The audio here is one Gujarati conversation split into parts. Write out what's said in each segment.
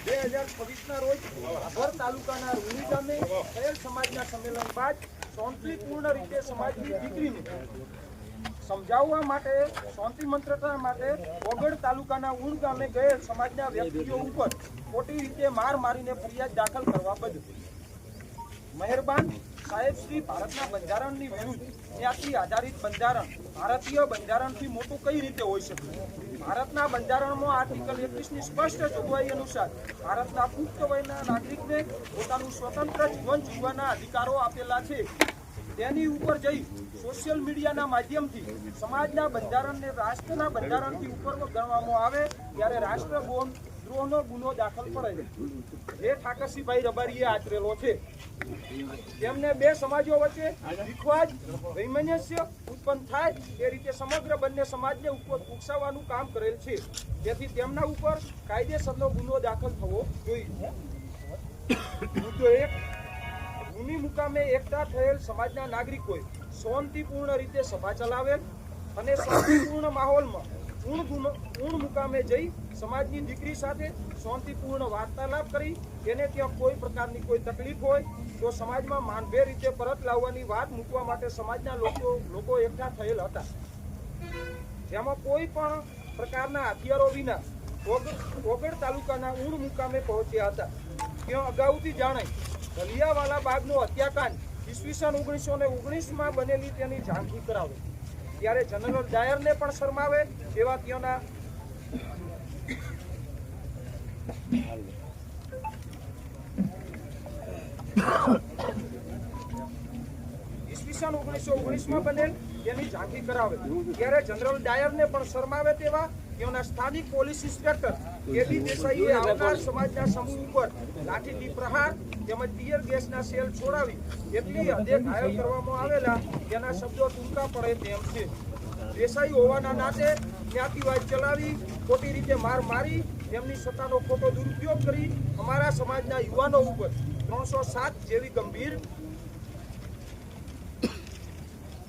2026 રોજ ભાભર તાલુકાના રૂણી ગામે થયેલ સમાજના સંમેલન બાદ શાંતિપૂર્ણ રીતે સમાજની દીકરીને સમજાવવા માટે શાંતિ મંત્રતા માટે ઓગળ તાલુકાના ઉણ ગામે ગયેલ સમાજના વ્યક્તિઓ ઉપર ખોટી રીતે માર મારીને ફરિયાદ દાખલ કરવા બદલ મહેરબાન સાહેબ શ્રી ભારતના બંધારણની વિરુદ્ધ જ્ઞાતિ આધારિત બંધારણ ભારતીય બંધારણથી મોટું કઈ રીતે હોઈ શકે? ભારતના બંધારણમાં આર્ટિકલ 21ની સ્પષ્ટ જોગવાઈ અનુસાર ભારતના પુખ્ત વયના નાગરિકને પોતાનું સ્વતંત્ર જીવન જીવવાના અધિકારો આપેલા છે. તેની ઉપર જઈ સોશિયલ મીડિયાના માધ્યમથી સમાજના બંધારણને રાષ્ટ્રના બંધારણથી ઉપર ગણવામાં આવે ત્યારે રાષ્ટ્રદ્રોહનો ગુનો દાખલ પડે જે ઠાકરસિંહભાઈ રબારીએ આચરેલો છે. તેમને બે સમાજો વચ્ચે વિખવાદ વૈમનસ્ય ઉત્પન્ન થાય એ રીતે સમગ્ર બંને સમાજને ઉકસાવવાનું કામ કરેલ છે. જેથી તેમના ઉપર કાયદેસરનો ગુનો દાખલ થવો જોઈએ. મુદ્દો 1, ભૂમિ મુકામે એકઠા થયેલ સમાજના નાગરિકોએ શાંતિપૂર્ણ રીતે સભા ચલાવેલ અને શાંતિપૂર્ણ માહોલમાં ઉણ મુકામે જઈ સમાજની દીકરી સાથે શાંતિપૂર્ણ વાર્તાલાપ કરી તેને ત્યાં કોઈ પ્રકારની કોઈ તકલીફ હોય તો સમાજમાં માનભેર રીતે પરત લાવવાની વાત મૂકવા માટે સમાજના લોકો એકઠા થયેલ હતા. જેમાં કોઈ પણ પ્રકારના હથિયારો વિના ઓગળ તાલુકાના ઉણ મુકામે પહોંચ્યા હતા. ત્યાં અગાઉથી જણાય દલિયાવાલા બાગનો હત્યાકાંડ ઈસવીસન 1919માં બનેલી તેની ઝાંખી કરાવે ત્યારે જનરલ ડાયરને પણ શરમાવે તેવા ત્યાંના ઈસવીસન 1919માં બનેલ તેની ઝાંખી કરાવે ત્યારે જનરલ ડાયરને પણ શરમાવે તેવા તેઓના સ્થાનિક પોલીસ ઇન્સ્પેક્ટર કેબી દેસાઈએ આવનાર સમાજના સમૂહ ઉપર લાઠીથી પ્રહાર તેમજ ટીયર ગેસના સેલ છોડાવી એટલી હદે ઘાયલ કરવામાં આવેલા તેના શબ્દો ટૂંકા પડે તેમ છે. દેસાઈ હોવાના નાતે જ્ઞાતિવાદ ચલાવી ખોટી રીતે માર મારી તેમની સત્તાનો ખોટો દુરુપયોગ કરી અમારા સમાજના યુવાનો ઉપર 307 જેવી ગંભીર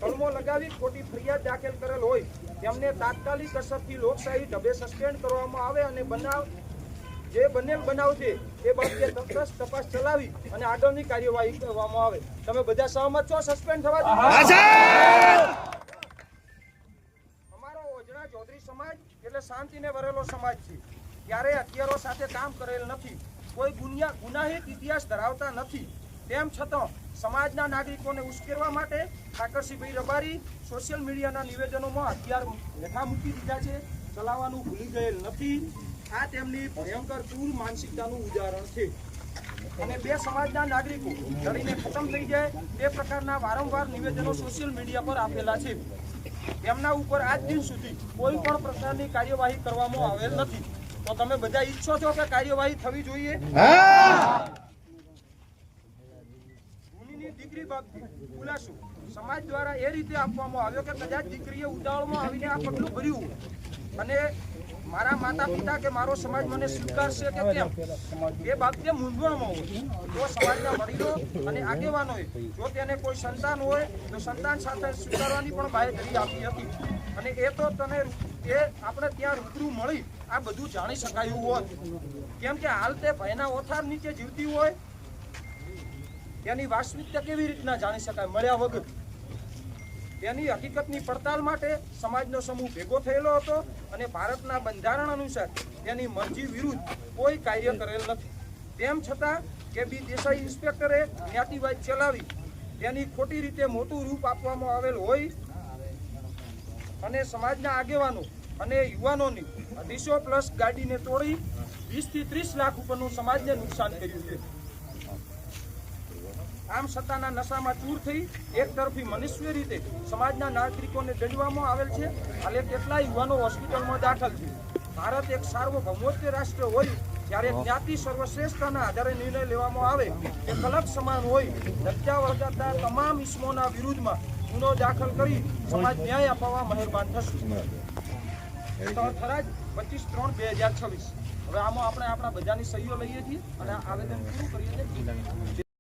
કલમો લગાવી ખોટી ફરિયાદ દાખલ કરેલ હોય તેમને તાત્કાલિક અસરથી લોકશાહી ઢબે સસ્પેન્ડ કરવામાં આવે અને જે બનેલ બનાવ છે એ બાબતે તટસ્થ તપાસ ચલાવી અને આગળની કાર્યવાહી કરવામાં આવે. તમે બધા સહમત છો સસ્પેન્ડ થવા જોઈએ? અમારો ઓજણા ચૌધરી સમાજ એટલે શાંતિને વરેલો સમાજ છે. ક્યારે હથિયારો સાથે કામ કરેલ નથી, કોઈ ગુનાહિત ઇતિહાસ ધરાવતા નથી. તેમ છતાં સમાજના નાગરિકોને ઉશ્કેરવા માટે ઠાકરસિંહભાઈ રબારી સોશિયલ મીડિયાના નિવેદનોમાં હથિયાર લેખા મૂકી દીધા છે. ચલાવવાનું ભૂલી ગયેલ નથી. આ તેમની ભયંકર ક્રૂર માનસિકતાનું ઉદાહરણ છે. અને બે સમાજના નાગરિકો લડીને ખતમ થઈ જાય તે પ્રકારના વારંવાર નિવેદનો સોશિયલ મીડિયા પર આપેલા છે. તેમના ઉપર આજ દિન સુધી કોઈ પણ પ્રકારની કાર્યવાહી કરવામાં આવેલ નથી. તો તમે બધા ઈચ્છો છો કે કાર્યવાહી થવી જોઈએ? દીકરી બાબતે ખુલાસો સમાજ દ્વારા એ રીતે આપવામાં આવ્યો કે કદાચ દીકરીએ ઉતાવળમાં આવીને આ પગલું ભર્યું અને મારા માતા પિતા કે મારો સમાજ મને સ્વીકારશે કે કેમ એ બાબતે મૂંઝવણમાં હોય તો સમાજના વડીલો અને આગેવાનોએ જો તેને કોઈ સંતાન હોય તો સંતાન સાથે સ્વીકારવાની પણ બાંયધરી આપી હતી. અને એ તો આપણે ત્યાં રૂબરૂ મળી આ બધું જાણી શકાયું હોત. કેમ કે હાલ તે ભયના ઓથાર નીચે જીવતી હોય તેની વાસ્તવિકતા કેવી રીતના જાણી શકાય મળ્યા વગર? તેની હકીકતની પડતાલ માટે સમાજનો સમૂહ ભેગો થયેલો હતો અને ભારતના બંધારણ અનુસાર તેની મરજી વિરુદ્ધ કોઈ કાર્ય કરેલ નથી. તેમ છતાં કેબી દેસાઈ ઇન્સ્પેક્ટરે જ્ઞાતિવાદ ચલાવી તેની ખોટી રીતે મોટું રૂપ આપવામાં આવેલ હોય અને સમાજના આગેવાનો અને યુવાનોની 250+ ગાડીને તોડી 20 થી 30 લાખ ઉપરનું સમાજને નુકસાન કર્યું છે. આમ સત્તાના નશામાં ચૂર થઈ એક તરફી મનુષ્ય રીતે સમાજના નાગરિકોને દંડવામાં આવેલ છે. હાલે કેટલા યુવાનો હોસ્પિટલમાં દાખલ છે. ભારત એક સાર્વભૌમત્વ રાષ્ટ્ર હોય જ્યારે જ્ઞાતિ સર્વશ્રેષ્ઠના આધારે નિર્ણય લેવામાં આવે કે કલક સમાન હોય લજ્જા વળગાતા તમામ ઇસમોના વિરુદ્ધમાં ગુનો દાખલ કરી સમાજ ન્યાય અપાવવા મહેરબાન થશે. થરાદ 25/3/2026. હવે આમાં આપણે આપણા બધાની સહીઓ લઈએ છીએ અને આવેદન પૂરું કરીએ છીએ.